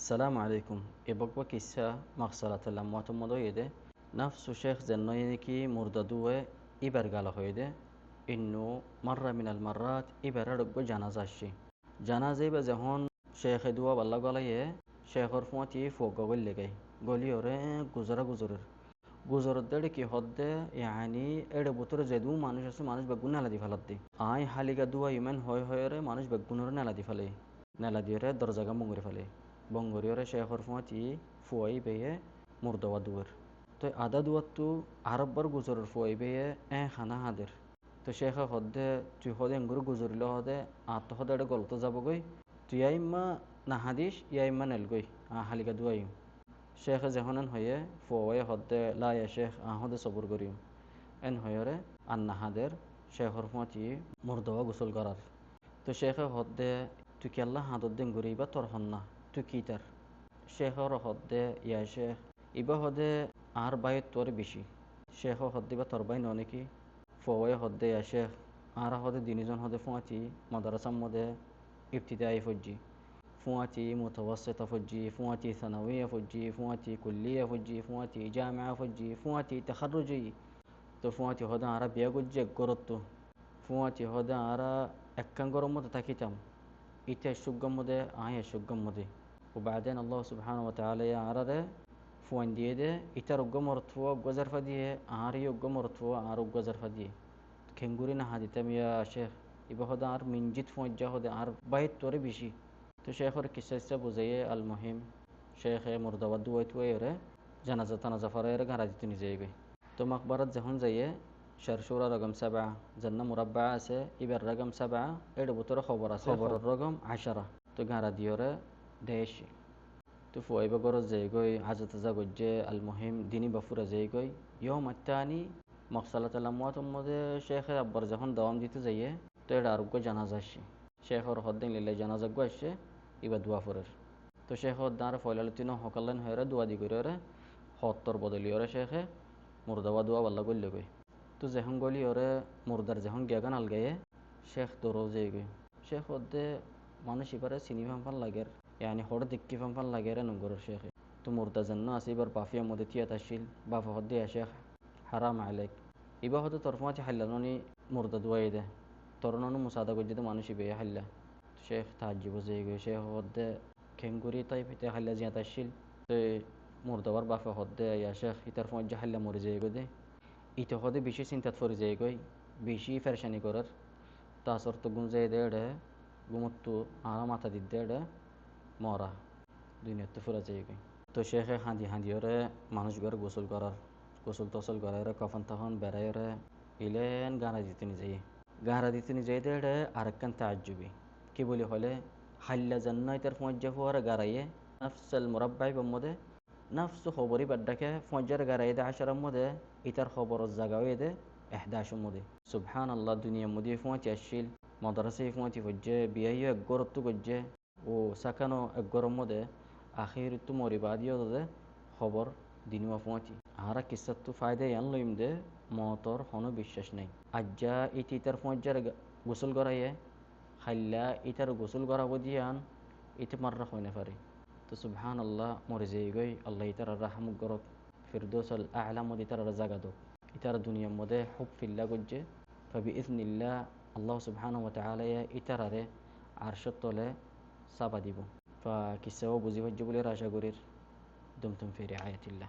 السلام عليكم. إبقى كيسا مغسلة الأموات مضيدة نفس شيخ زنوينكي مرددوه إبرقالة هيدة إنه مرة من المرات إبررق جنازة الشي جنازة بزهون شيخ دوا بالله قاليه شيخ رفوتي فوق قول لغي قولي يوري গুজরের গুজরদের কি হদ্দে ইয়ানি এড়ে বুতরে যেদু মানুষ আছে মানুষ বেগুন নেলা দি ফেলাত দি আই হালিকা দুয়া ইমান হয় হয়রে মানুষ বেগুনের নেলা দি ফেলে নেলা দিয়ে দরজাগা মঙ্গরে ফেলে বঙ্গরিয়রে শেখর ফুয়াতি ফুয়াই বেয়ে মুর্দওয়া দুয়ার তো আদা দুয়াতু আরববার গুজরের ফুয়াই বেয়ে খানা হাদের তো শেখা হদ্দে তুই হদে এঙ্গুর গুজরিল হদে আত হদে এটা গলত যাবগৈ তুই ইম্মা নাহাদিস ইম্মা নেলগৈ হালিকা দুয়াই শেখ যেহনেন হয়ে ফুয়াই হদ্দে লাইয়া শেখ আহদে সবর করিম এন হয়রে আন্নাহাদের শেখর ফুয়াতি মুর্দওয়া গোসল করার তো শেখে হদ্দে তুই কেল্লা হাদত দিন ঘুরি বা তোর হন্না তুই কিতার শেখর হদ্দে ইয়া শেখ ইবা হদে আর বাইত তোর বেশি শেখ হদ্দে বা তোর বাই ননেকি ফুয়াই হদ্দে ইয়া শেখ আর হদে দিনিজন হদে ফুয়াতি মাদারাসাম মদে ইবতিদাই ফজ্জি ফুয়াতি মুতাওয়াসিতা ফজ্জি ফুয়াতি সানাউইয়া ফজ্জি ফুয়াতি কুল্লিয়া ফজ্জি ফুয়াতি জামিয়া ফজ্জি ফুয়াতি তাখারুজি তো ফুয়াতি হদে আরা বিয়া গুজ্জে গরত্ব ফুয়াতি হদে আরা একখান গরম মতো থাকিতাম ইতে সুগম মধ্যে আয় সুগম মধ্যে وبعدين الله سبحانه وتعالى يا عرده فوين ديه ده إتر وجم مرتفوع وجزر فديه عاري وجم مرتفوع عار وجزر فديه كنجورينا هذه تم يا شيخ يبقى هذا عار من جد فوين جاه هذا عار بايت توري بيشي تو شيخ اور كيسة بوزيه المهم شيخ مرد ودو ويتويره جنازة تنازة فريرة غرادي تنيزيه تو مقبرة زهون زيه شرشورة رقم 7 جنة مربعة سه إبر رقم 7 إيه بطور خبر خبر الرقم 10 تو غراديوره দেশে তো ফুয়াইবা গরজ যাইগই হাজত জাগজ্জে আল মুহিম দিনী বাফুরা যাইগই ইয়ম আত্তানি মকসালাত আলামওয়াত মধ্যে শেখ আব্বার যখন দাওয়াম দিতে যাইয়ে তো এটা আরোগ্য জানাজা আসে শেখর হদ্দিন লিল্লাই জানাজা গো আসে ইবা দোয়া ফরের তো শেখ হদ্দার ফয়লালতিনো হকালেন হয়রে দোয়া দি করে হত্তর বদলি ওরে শেখে মুর্দাবা দোয়া বাল্লা গল্লে গই তো যেহন গলি ওরে মুর্দার যখন গেগান আল গায়ে শেখ দৌড়ও যাইগই শেখ হদ্দে মানুষ এবারে চিনি ফাম্পান লাগের يعني هور دكي فان لاغيرا نغور الشيخ تمور تزنو اسيبر بافيا مودتيا تشيل بافا هدي يا شيخ حرام عليك يبا هدو طرفاتي حللوني مرتد ويده تورنونو مساعده وجد مانوشي بي حلا شيخ تعجب زيغو شيخ هد كنغوري طيب تي حلا زي تشيل مردور بافا هد يا شيخ يترفون جحل مور زيغو دي ايته هد بيشي سنتت فور زيغو بيشي فرشاني كورر تاثر تو گونزي ديده গুমত্তু আরা মাথা দিদ্দেড়ে মরা দুনিয়াতে ফুরা যাইগে তো শেখে হাঁদি হাঁদিওরে মানুষ ঘরে গোসল করার গোসল টসল করার কফন তখন বেড়াইরে ইলেন গানা দিতে নি যাই গানা দিতে নি যাই দেড়ে আরেকখান তাজ্জুবি কি বলি হলে হাল্লা জান্নাতের ফজ্জা ফুয়ারে গারাইয়ে নফসল মুরাব্বাই বমদে নফস খবরি বাড্ডাকে ফজ্জার গারাইয়ে দে 10 মধ্যে ইতার খবর জাগাওয়ে দে 11 মধ্যে সুবহানাল্লাহ দুনিয়া মধ্যে ফুয়াতি আসিল মাদ্রাসা ফুয়াতি ফজ্জে বিয়াইয়ে গরত্তু গজ্জে ও সাকানো এক গরম মধ্যে আখির তু মরি বাদিও দে খবর দিনুয়া ফুঁয়াতি আহারা কিসাত তু ফায়দা ইয়ান লইম দে মতর হন বিশ্বাস নেই আজ্জা ইতি তার ফুঁজার গোসল করাইয়ে খাইল্লা ইতার গোসল করাবো দিয়ান ইতে মাররা হইনে পারে তো সুবহান আল্লাহ মরে যাই গই আল্লাহ ইতার রাহমুক গরক ফিরদৌস আল আ'লা মধ্যে ইতার জাগা দো ইতার দুনিয়ার মধ্যে হুব ফিল্লা গজ্জে ফাবি ইজনিল্লাহ আল্লাহ সুবহানাহু ওয়া তাআলা ইতারারে আরশের তলে সাবা দিব فكسوا بوزي وجبوا لي راشا قرير دمتم في رعاية الله